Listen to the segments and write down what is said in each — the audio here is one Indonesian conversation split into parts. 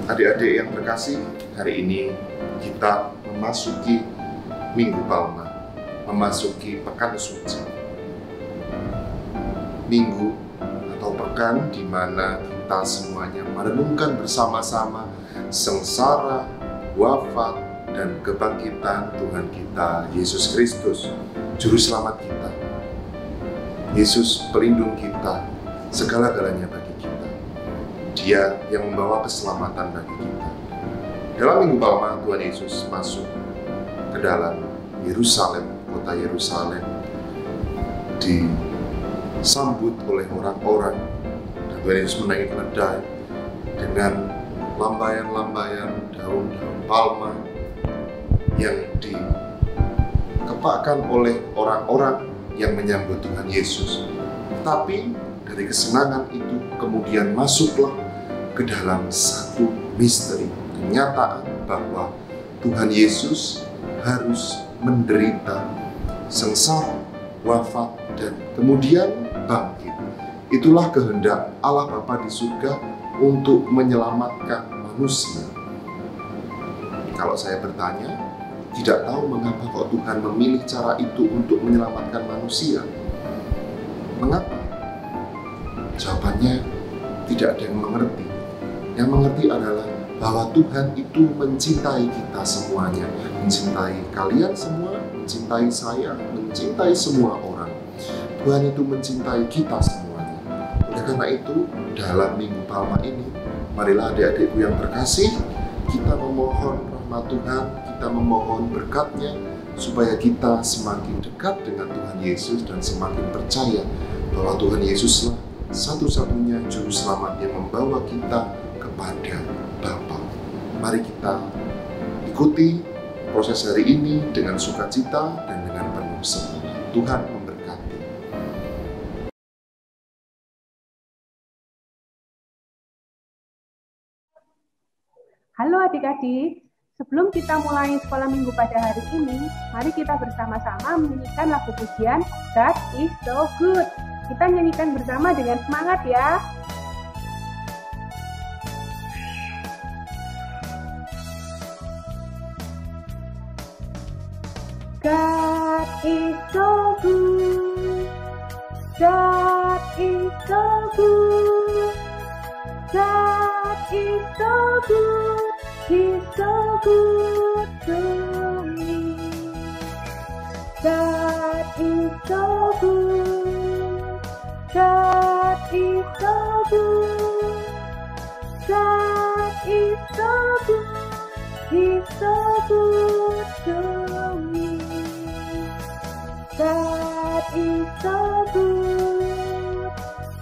Adik-adik yang terkasih, hari ini kita memasuki Minggu Palma, memasuki Pekan Suci. Minggu atau pekan di mana kita semuanya merenungkan bersama-sama sengsara, wafat, dan kebangkitan Tuhan kita, Yesus Kristus, Juru Selamat kita. Yesus pelindung kita, segala-galanya bagi kita. Dia yang membawa keselamatan bagi kita. Dalam Minggu Palma, Tuhan Yesus masuk ke dalam Yerusalem, kota Yerusalem, disambut oleh orang-orang. Dan Tuhan Yesus menaiki keledai dengan lambayan-lambayan daun-daun palma yang dikepakkan oleh orang-orang yang menyambut Tuhan Yesus. Tapi dari kesenangan itu kemudian masuklah ke dalam satu misteri, kenyataan bahwa Tuhan Yesus harus menderita, sengsara, wafat, dan kemudian bangkit. Itulah kehendak Allah Bapa di surga untuk menyelamatkan manusia. Kalau saya bertanya, tidak tahu mengapa kok Tuhan memilih cara itu untuk menyelamatkan manusia. Mengapa? Jawabannya tidak ada yang mengerti. Yang mengerti adalah bahwa Tuhan itu mencintai kita semuanya, mencintai kalian semua, mencintai saya, mencintai semua orang. Tuhan itu mencintai kita semuanya. Oleh karena itu, dalam Minggu Palma ini, marilah adik-adikku yang terkasih, kita memohon rahmat Tuhan, kita memohon berkat-Nya, supaya kita semakin dekat dengan Tuhan Yesus dan semakin percaya bahwa Tuhan Yesuslah satu-satunya Juru Selamat yang membawa kita kepada Bapa. Mari kita ikuti proses hari ini dengan sukacita dan dengan penuh semangat. Tuhan memberkati. Halo adik-adik, sebelum kita mulai sekolah minggu pada hari ini, mari kita bersama-sama menyanyikan lagu pujian God is so good. Kita nyanyikan bersama dengan semangat ya. God is so good. God is so good. God is so good. He's so good to me. God is so good. God is so good. God is so good. He's so good to me. God is so good.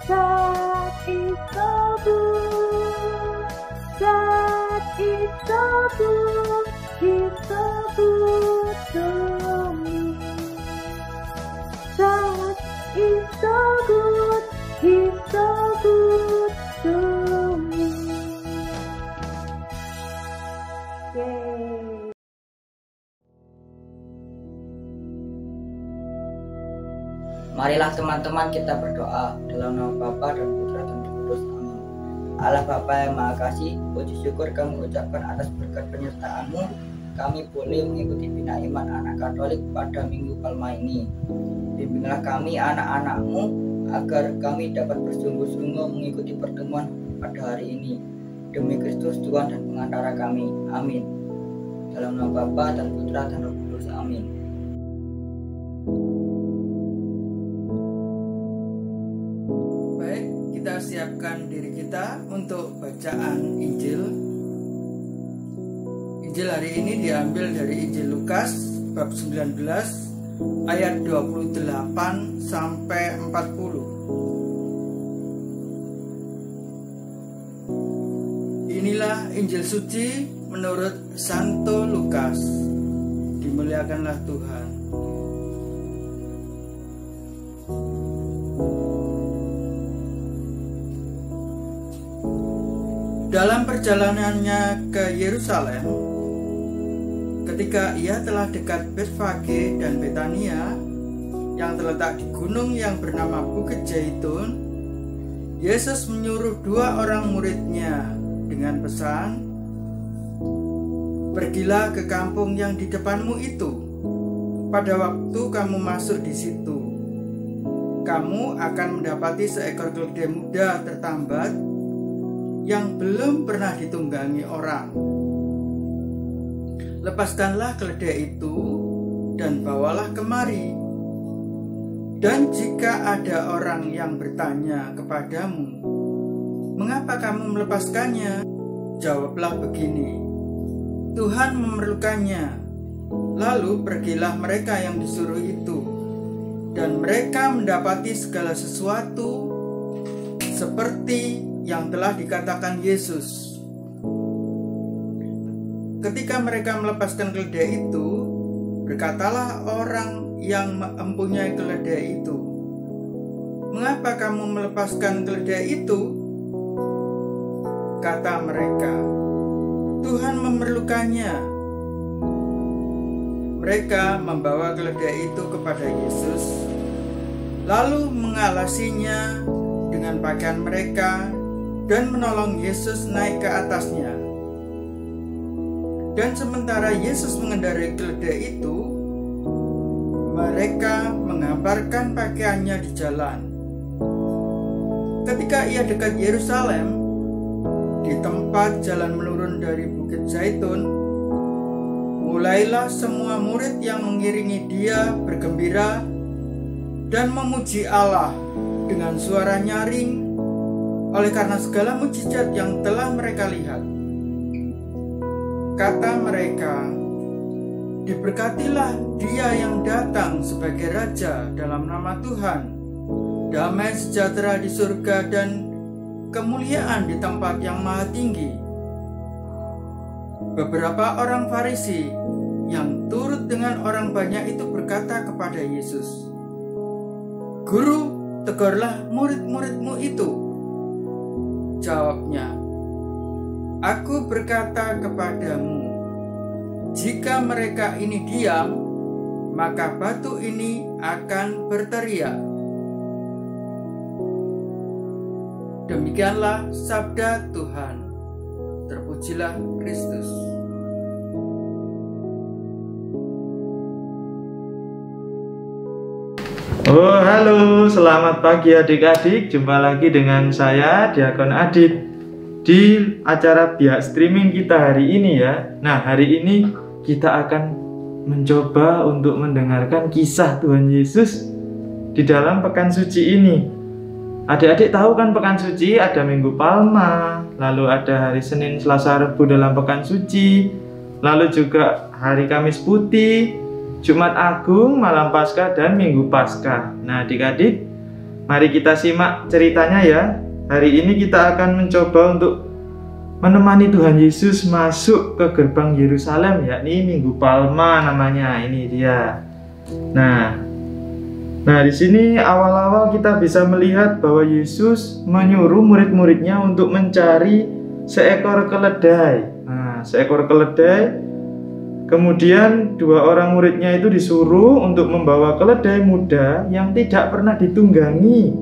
God is so good. God is so good. He's so good to me. God is so good. He's so good to me. Yay. Marilah teman-teman kita berdoa dalam nama Bapa dan Putra dan Roh Kudus. Amin. Allah Bapa yang Maha Kasih, puji syukur kami ucapkan atas berkat penyertaan-Mu. Kami boleh mengikuti bina iman anak Katolik pada Minggu Palma ini. Bimbinglah kami anak-anak-Mu agar kami dapat bersungguh-sungguh mengikuti pertemuan pada hari ini. Demi Kristus Tuhan dan pengantara kami. Amin. Dalam nama Bapa dan Putra dan Roh Kudus. Amin. Kita siapkan diri kita untuk bacaan Injil. Injil hari ini diambil dari Injil Lukas bab 19 ayat 28 sampai 40. Inilah Injil suci menurut Santo Lukas. Dimuliakanlah Tuhan. Dalam perjalanannya ke Yerusalem, ketika ia telah dekat Betfage dan Betania yang terletak di gunung yang bernama Bukit Zaitun, Yesus menyuruh 2 orang muridnya dengan pesan, Pergilah ke kampung yang di depanmu itu. Pada waktu kamu masuk di situ, kamu akan mendapati seekor keledai muda tertambat yang belum pernah ditunggangi orang. Lepaskanlah keledai itu dan bawalah kemari. Dan jika ada orang yang bertanya kepadamu, "Mengapa kamu melepaskannya?" jawablah begini, "Tuhan memerlukannya." Lalu pergilah mereka yang disuruh itu, dan mereka mendapati segala sesuatu seperti yang telah dikatakan Yesus. Ketika mereka melepaskan keledai itu, berkatalah orang yang mempunyai keledai itu, "Mengapa kamu melepaskan keledai itu?" Kata mereka, "Tuhan memerlukannya." Mereka membawa keledai itu kepada Yesus, lalu mengalasinya dengan pakaian mereka dan menolong Yesus naik ke atasnya. Dan sementara Yesus mengendarai keledai itu, mereka menghamparkan pakaiannya di jalan. Ketika ia dekat Yerusalem, di tempat jalan menurun dari Bukit Zaitun, mulailah semua murid yang mengiringi dia bergembira dan memuji Allah dengan suara nyaring oleh karena segala mukjizat yang telah mereka lihat. Kata mereka, "Diberkatilah dia yang datang sebagai Raja dalam nama Tuhan. Damai sejahtera di surga dan kemuliaan di tempat yang maha tinggi." Beberapa orang Farisi yang turut dengan orang banyak itu berkata kepada Yesus, "Guru, tegurlah murid-muridmu itu." Jawabnya, "Aku berkata kepadamu, jika mereka ini diam, maka batu ini akan berteriak." Demikianlah sabda Tuhan. Terpujilah Kristus. Oh, halo, selamat pagi adik-adik. Jumpa lagi dengan saya, Diakon Adit, di acara Biak Streaming kita hari ini ya. Nah, hari ini kita akan mencoba untuk mendengarkan kisah Tuhan Yesus di dalam Pekan Suci ini. Adik-adik tahu kan Pekan Suci ada Minggu Palma, lalu ada hari Senin, Selasa, Rabu dalam Pekan Suci, lalu juga hari Kamis Putih, Jumat Agung, Malam Paskah, dan Minggu Paskah. Nah, adik-adik, mari kita simak ceritanya ya. Hari ini kita akan mencoba untuk menemani Tuhan Yesus masuk ke gerbang Yerusalem, yakni Minggu Palma namanya. Ini dia. Nah, di sini awal-awal kita bisa melihat bahwa Yesus menyuruh murid-muridnya untuk mencari seekor keledai. Nah, seekor keledai. Kemudian dua orang muridnya itu disuruh untuk membawa keledai muda yang tidak pernah ditunggangi.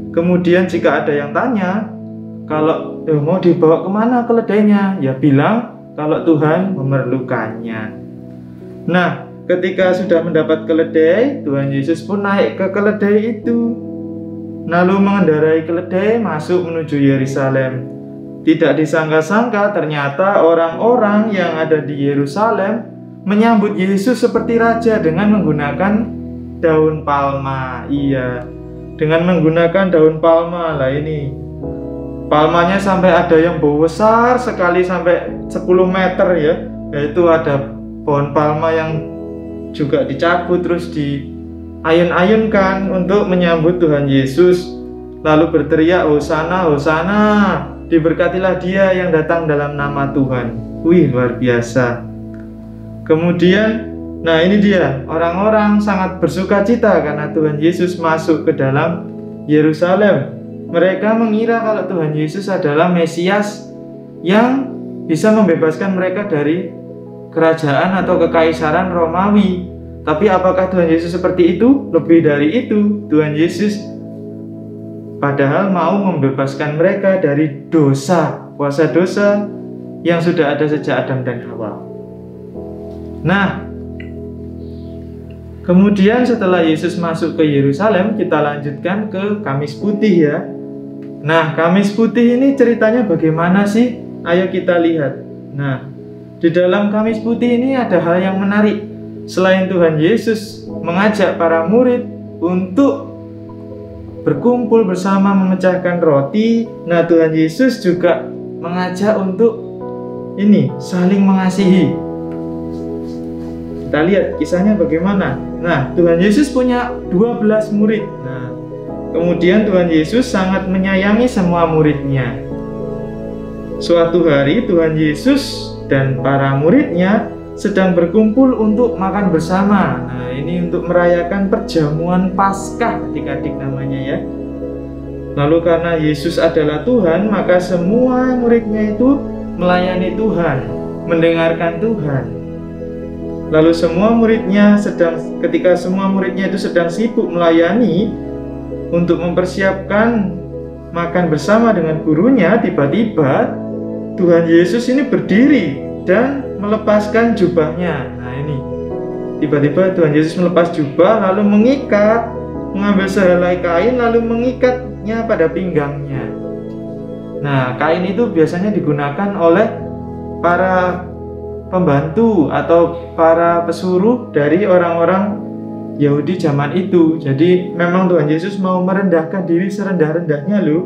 Kemudian jika ada yang tanya, kalau mau dibawa kemana keledainya, ya bilang kalau Tuhan memerlukannya. Nah, ketika sudah mendapat keledai, Tuhan Yesus pun naik ke keledai itu, lalu mengendarai keledai masuk menuju Yerusalem. Tidak disangka-sangka ternyata orang-orang yang ada di Yerusalem menyambut Yesus seperti raja dengan menggunakan daun palma. Iya, dengan menggunakan daun palma. Lah ini palmanya sampai ada yang besar sekali sampai 10 meter ya. Yaitu ada pohon palma yang juga dicabut terus diayun-ayunkan untuk menyambut Tuhan Yesus. Lalu berteriak, "Hosana, Hosana, diberkatilah dia yang datang dalam nama Tuhan." Wih, luar biasa. Kemudian, nah ini dia, orang-orang sangat bersuka cita karena Tuhan Yesus masuk ke dalam Yerusalem. Mereka mengira kalau Tuhan Yesus adalah Mesias yang bisa membebaskan mereka dari kerajaan atau kekaisaran Romawi. Tapi apakah Tuhan Yesus seperti itu? Lebih dari itu, Tuhan Yesus padahal mau membebaskan mereka dari dosa, kuasa dosa yang sudah ada sejak Adam dan Hawa. Nah, kemudian setelah Yesus masuk ke Yerusalem, kita lanjutkan ke Kamis Putih ya. Nah, Kamis Putih ini ceritanya bagaimana sih? Ayo kita lihat. Nah, di dalam Kamis Putih ini ada hal yang menarik. Selain Tuhan Yesus mengajak para murid untuk berkumpul bersama memecahkan roti, nah Tuhan Yesus juga mengajak untuk ini, saling mengasihi. Kita lihat kisahnya bagaimana. Nah, Tuhan Yesus punya 12 murid. Nah, kemudian Tuhan Yesus sangat menyayangi semua muridnya. Suatu hari Tuhan Yesus dan para muridnya sedang berkumpul untuk makan bersama. Nah, ini untuk merayakan perjamuan Paskah, adik-adik namanya ya. Lalu karena Yesus adalah Tuhan, maka semua muridnya itu melayani Tuhan, mendengarkan Tuhan. Lalu ketika semua muridnya itu sedang sibuk melayani untuk mempersiapkan makan bersama dengan gurunya, tiba-tiba Tuhan Yesus ini berdiri dan melepaskan jubahnya. Nah ini, tiba-tiba Tuhan Yesus melepas jubah, lalu mengambil sehelai kain, lalu mengikatnya pada pinggangnya. Nah, kain itu biasanya digunakan oleh para pembantu atau para pesuruh dari orang-orang Yahudi zaman itu. Jadi memang Tuhan Yesus mau merendahkan diri serendah-rendahnya loh.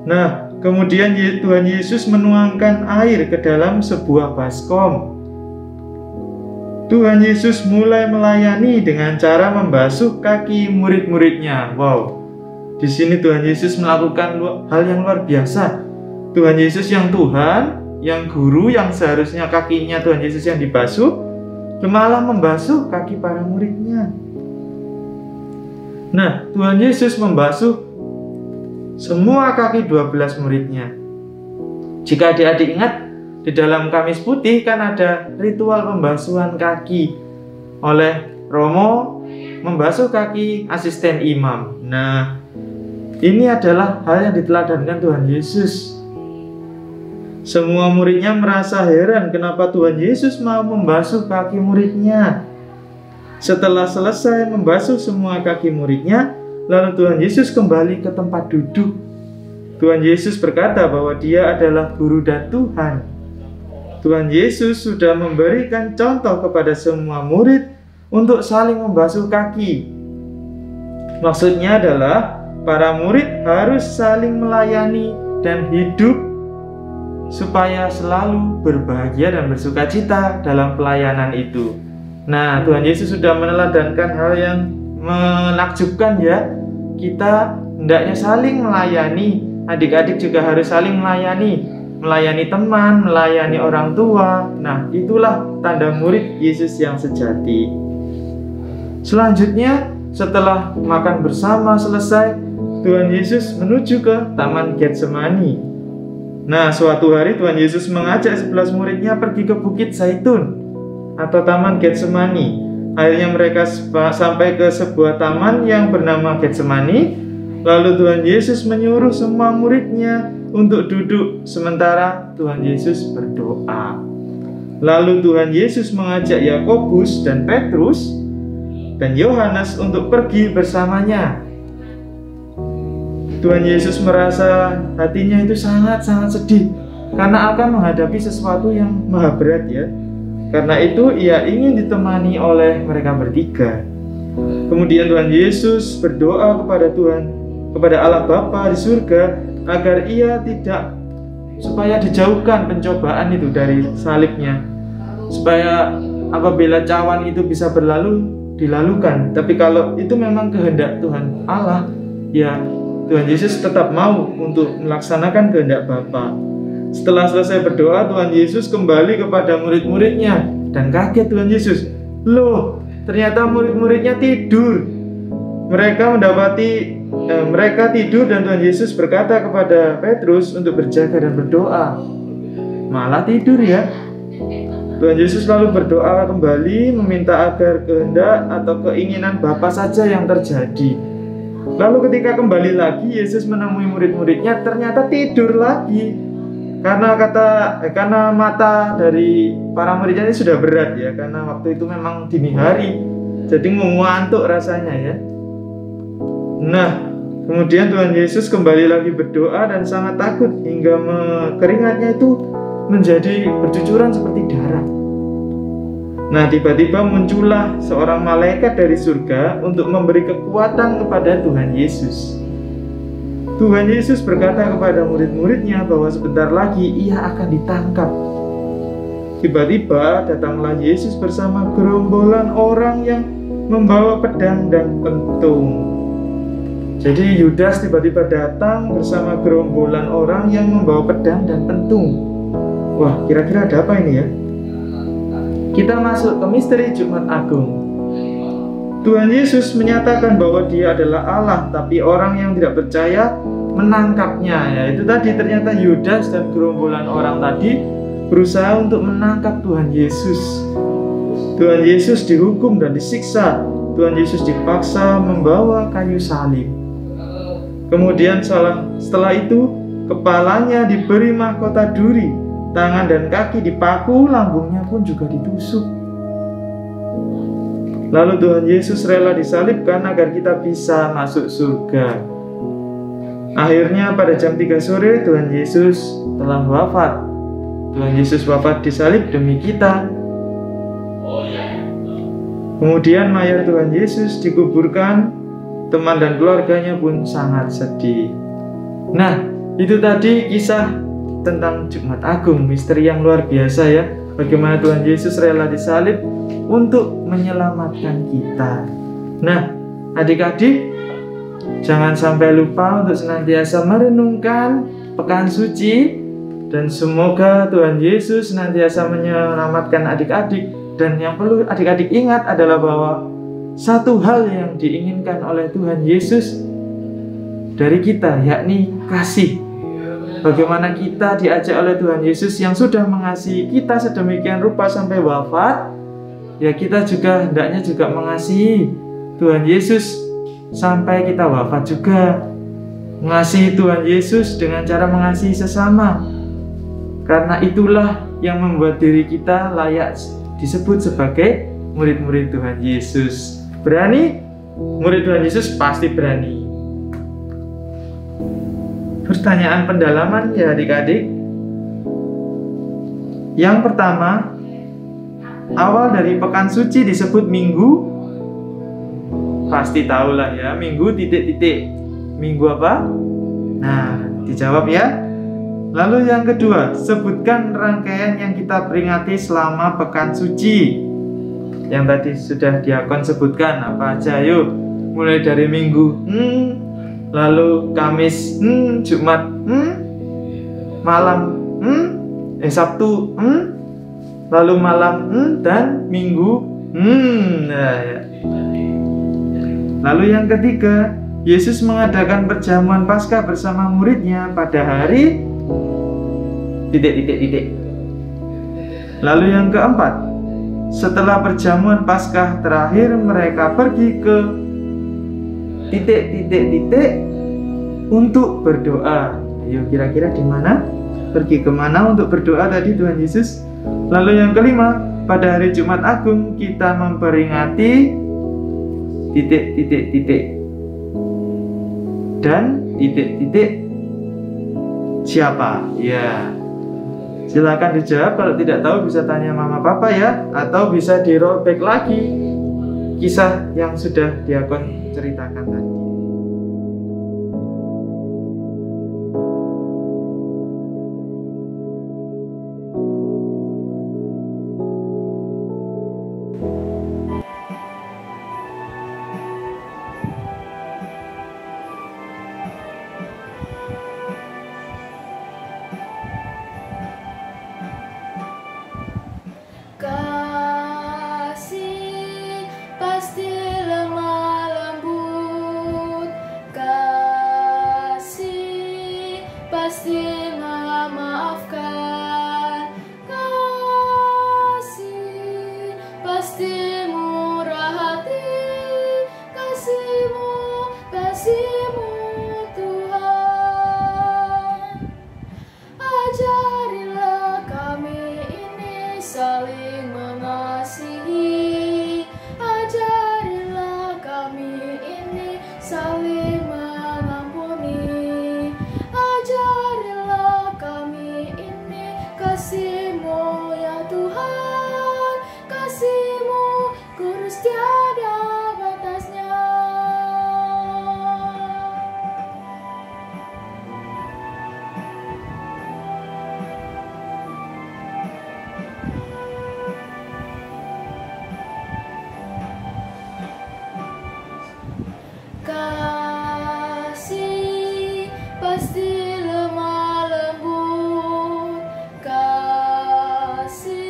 Nah, kemudian Tuhan Yesus menuangkan air ke dalam sebuah baskom. Tuhan Yesus mulai melayani dengan cara membasuh kaki murid-muridnya. Wow, di sini Tuhan Yesus melakukan hal yang luar biasa. Tuhan Yesus yang Tuhan, yang guru, yang seharusnya kakinya Tuhan Yesus yang dibasuh, malah membasuh kaki para muridnya. Nah, Tuhan Yesus membasuh semua kaki 12 muridnya. Jika adik-adik ingat, di dalam Kamis Putih kan ada ritual pembasuhan kaki oleh Romo, membasuh kaki asisten imam. Nah, ini adalah hal yang diteladankan Tuhan Yesus. Semua muridnya merasa heran kenapa Tuhan Yesus mau membasuh kaki muridnya. Setelah selesai membasuh semua kaki muridnya, lalu Tuhan Yesus kembali ke tempat duduk. Tuhan Yesus berkata bahwa Dia adalah guru dan Tuhan. Tuhan Yesus sudah memberikan contoh kepada semua murid untuk saling membasuh kaki. Maksudnya adalah para murid harus saling melayani dan hidup supaya selalu berbahagia dan bersukacita dalam pelayanan itu. Nah, Tuhan Yesus sudah meneladankan hal yang menakjubkan ya. Kita hendaknya saling melayani. Adik-adik juga harus saling melayani teman, melayani orang tua. Nah, itulah tanda murid Yesus yang sejati. Selanjutnya, setelah makan bersama selesai, Tuhan Yesus menuju ke Taman Getsemani. Nah, suatu hari Tuhan Yesus mengajak 11 muridnya pergi ke Bukit Zaitun atau Taman Getsemani. Akhirnya mereka sampai ke sebuah taman yang bernama Getsemani. Lalu Tuhan Yesus menyuruh semua muridnya untuk duduk sementara Tuhan Yesus berdoa. Lalu Tuhan Yesus mengajak Yakobus dan Petrus dan Yohanes untuk pergi bersamanya. Tuhan Yesus merasa hatinya itu sangat-sangat sedih karena akan menghadapi sesuatu yang maha berat ya. Karena itu ia ingin ditemani oleh mereka bertiga. Kemudian Tuhan Yesus berdoa kepada Allah Bapa di surga agar supaya dijauhkan pencobaan itu dari salibnya. Supaya apabila cawan itu bisa dilalukan. Tapi kalau itu memang kehendak Tuhan Allah, ya Tuhan Yesus tetap mau untuk melaksanakan kehendak Bapa. Setelah selesai berdoa, Tuhan Yesus kembali kepada murid-muridnya dan kaget Tuhan Yesus. Loh, ternyata murid-muridnya tidur. Mereka tidur dan Tuhan Yesus berkata kepada Petrus untuk berjaga dan berdoa. Malah tidur ya. Tuhan Yesus lalu berdoa kembali meminta agar kehendak atau keinginan Bapa saja yang terjadi. Lalu ketika kembali lagi Yesus menemui murid-muridnya ternyata tidur lagi. karena mata dari para muridnya ini sudah berat ya, karena waktu itu memang dini hari, jadi ngantuk rasanya ya. Nah, kemudian Tuhan Yesus kembali lagi berdoa dan sangat takut hingga keringatnya itu menjadi bercucuran seperti darah. Nah, tiba-tiba muncullah seorang malaikat dari surga untuk memberi kekuatan kepada Tuhan Yesus. Tuhan Yesus berkata kepada murid-muridnya bahwa sebentar lagi ia akan ditangkap. Tiba-tiba datanglah Yesus bersama gerombolan orang yang membawa pedang dan pentung. Jadi Yudas tiba-tiba datang bersama gerombolan orang yang membawa pedang dan pentung. Wah, kira-kira ada apa ini ya? Kita masuk ke misteri Jumat Agung. Tuhan Yesus menyatakan bahwa dia adalah Allah, tapi orang yang tidak percaya menangkapnya. Ya, itu tadi ternyata Yudas dan gerombolan orang tadi berusaha untuk menangkap Tuhan Yesus. Tuhan Yesus dihukum dan disiksa. Tuhan Yesus dipaksa membawa kayu salib. Kemudian setelah itu kepalanya diberi mahkota duri, tangan dan kaki dipaku, lambungnya pun juga ditusuk. Lalu Tuhan Yesus rela disalibkan agar kita bisa masuk surga. Akhirnya pada jam 3 sore Tuhan Yesus telah wafat. Tuhan Yesus wafat disalib demi kita. Kemudian mayat Tuhan Yesus dikuburkan. Teman dan keluarganya pun sangat sedih. Nah, itu tadi kisah tentang Jumat Agung, misteri yang luar biasa ya. Bagaimana Tuhan Yesus rela disalib untuk menyelamatkan kita. Nah, adik-adik, jangan sampai lupa untuk senantiasa merenungkan pekan suci, dan semoga Tuhan Yesus senantiasa menyelamatkan adik-adik. Dan yang perlu adik-adik ingat adalah bahwa satu hal yang diinginkan oleh Tuhan Yesus dari kita, yakni kasih. Bagaimana kita diajak oleh Tuhan Yesus yang sudah mengasihi kita sedemikian rupa sampai wafat, ya kita juga hendaknya juga mengasihi Tuhan Yesus sampai kita wafat juga. Mengasihi Tuhan Yesus dengan cara mengasihi sesama. Karena itulah yang membuat diri kita layak disebut sebagai murid-murid Tuhan Yesus. Berani? Murid Tuhan Yesus pasti berani. Pertanyaan pendalaman ya adik-adik. Yang pertama, awal dari pekan suci disebut minggu. Pasti tahulah ya, minggu titik-titik. Minggu apa? Nah, dijawab ya. Lalu yang kedua, sebutkan rangkaian yang kita peringati selama pekan suci. Yang tadi sudah diakon sebutkan apa aja, yuk. Mulai dari minggu, lalu Kamis, Jumat, malam, Sabtu, lalu malam, dan Minggu, nah, ya. Lalu yang ketiga, Yesus mengadakan perjamuan Paskah bersama muridnya pada hari titik. Lalu yang keempat, setelah perjamuan Paskah terakhir mereka pergi ke titik untuk berdoa. Ayo kira-kira di mana? Pergi kemana untuk berdoa tadi Tuhan Yesus? Lalu yang kelima, pada hari Jumat Agung kita memperingati titik dan titik siapa? Ya, silakan dijawab. Kalau tidak tahu bisa tanya mama papa ya, atau bisa di rollback lagi kisah yang sudah diakon ceritakan tadi. Kasih pasti lemah lembut. kasih pasti lemah lembut, kasih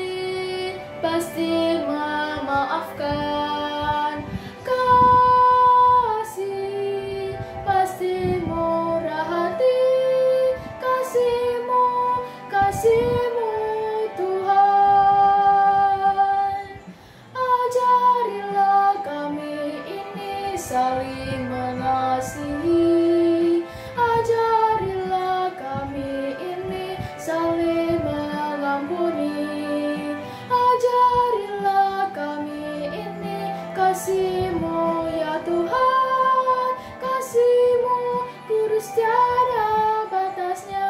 pasti memaafkan, kasih pasti murah hati, kasih-Mu Tuhan. Ajarilah kami ini saling mengasihi, ajarilah kami ini saling mengampuni, ajarilah kami ini kasih-Mu ya Tuhan, kasih-Mu kudus tiada batasnya.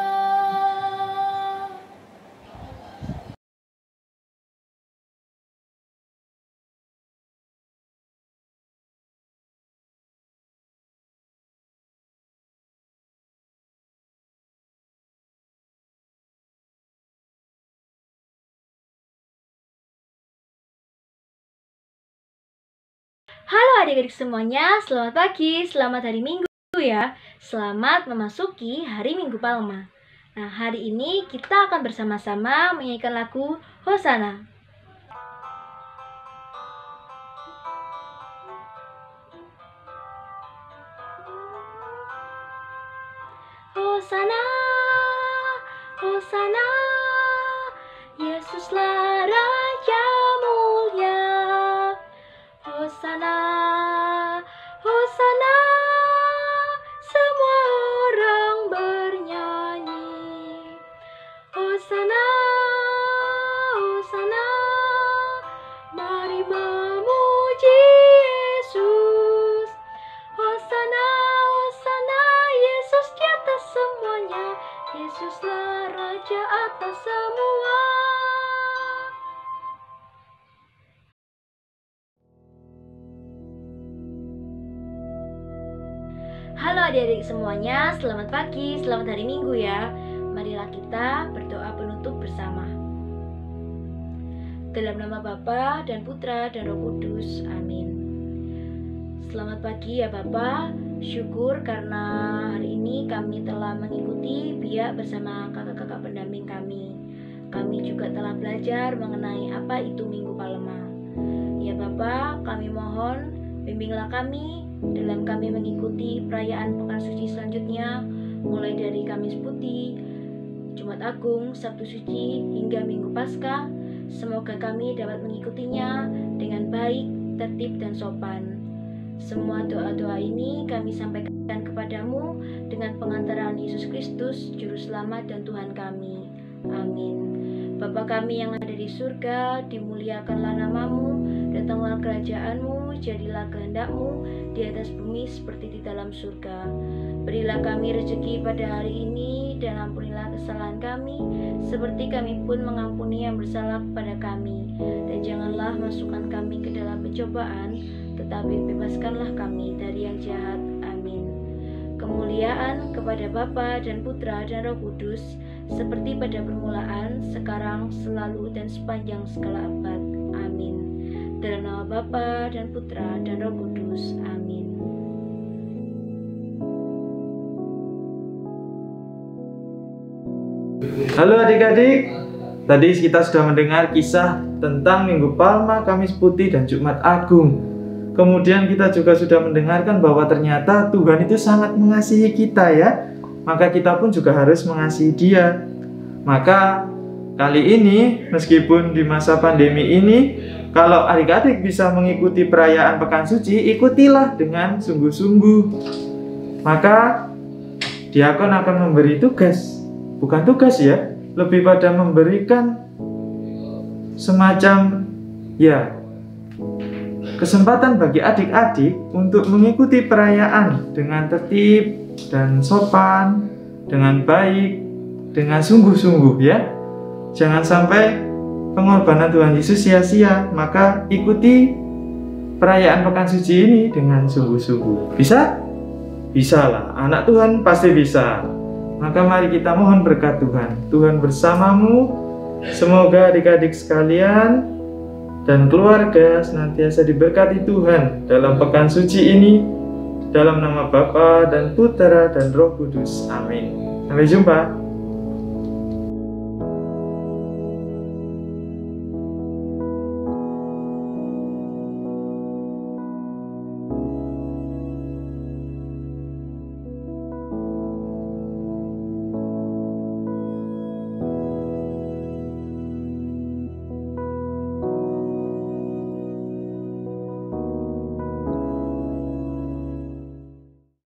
Halo adik-adik semuanya, selamat pagi, selamat hari Minggu ya. Selamat memasuki hari Minggu Palma. Nah, hari ini kita akan bersama-sama menyanyikan lagu Hosana. Hosana, Hosana, Yesuslah Raja mulia. Hosana, Hosana, semua orang bernyanyi. Hosana, Hosana, mari memuji Yesus. Hosana, Hosana, Yesus di atas semuanya. Yesuslah Raja atas semua. Halo adik-adik semuanya, selamat pagi, selamat hari Minggu ya. Marilah kita berdoa penutup bersama. Dalam nama Bapa dan Putra dan Roh Kudus, amin. Selamat pagi ya Bapa, syukur karena hari ini kami telah mengikuti biak bersama kakak-kakak pendamping kami. Kami juga telah belajar mengenai apa itu Minggu Palma. Ya Bapa, kami mohon bimbinglah kami dalam kami mengikuti perayaan Pekan Suci selanjutnya, mulai dari Kamis Putih, Jumat Agung, Sabtu Suci, hingga Minggu Paskah. Semoga kami dapat mengikutinya dengan baik, tertib, dan sopan. Semua doa-doa ini kami sampaikan kepadamu dengan pengantaran Yesus Kristus, Juru Selamat dan Tuhan kami. Amin. Bapa kami yang ada di surga, dimuliakanlah namamu, datanglah kerajaanmu, jadilah kehendak-Mu di atas bumi seperti di dalam surga. Berilah kami rezeki pada hari ini, dan ampunilah kesalahan kami, seperti kami pun mengampuni yang bersalah kepada kami. Dan janganlah masukkan kami ke dalam pencobaan, tetapi bebaskanlah kami dari yang jahat. Amin. Kemuliaan kepada Bapa dan Putra dan Roh Kudus, seperti pada permulaan, sekarang, selalu, dan sepanjang segala abad. Amin. Dalam nama Bapa dan Putra dan Roh Kudus. Amin. Halo adik-adik, tadi kita sudah mendengar kisah tentang Minggu Palma, Kamis Putih, dan Jumat Agung. Kemudian kita juga sudah mendengarkan bahwa ternyata Tuhan itu sangat mengasihi kita ya. Maka kita pun juga harus mengasihi Dia. Maka kali ini, meskipun di masa pandemi ini, kalau adik-adik bisa mengikuti perayaan Pekan Suci, ikutilah dengan sungguh-sungguh. Maka diakon akan memberi tugas, bukan tugas ya, lebih pada memberikan semacam ya kesempatan bagi adik-adik untuk mengikuti perayaan dengan tertib dan sopan, dengan baik, dengan sungguh-sungguh ya. Jangan sampai pengorbanan Tuhan Yesus sia-sia. Maka ikuti perayaan Pekan Suci ini dengan sungguh-sungguh. Bisa? Bisalah, anak Tuhan pasti bisa. Maka mari kita mohon berkat Tuhan. Tuhan bersamamu. Semoga adik-adik sekalian dan keluarga senantiasa diberkati Tuhan dalam Pekan Suci ini, Dalam nama Bapa dan Putera dan Roh Kudus. Amin. Sampai jumpa.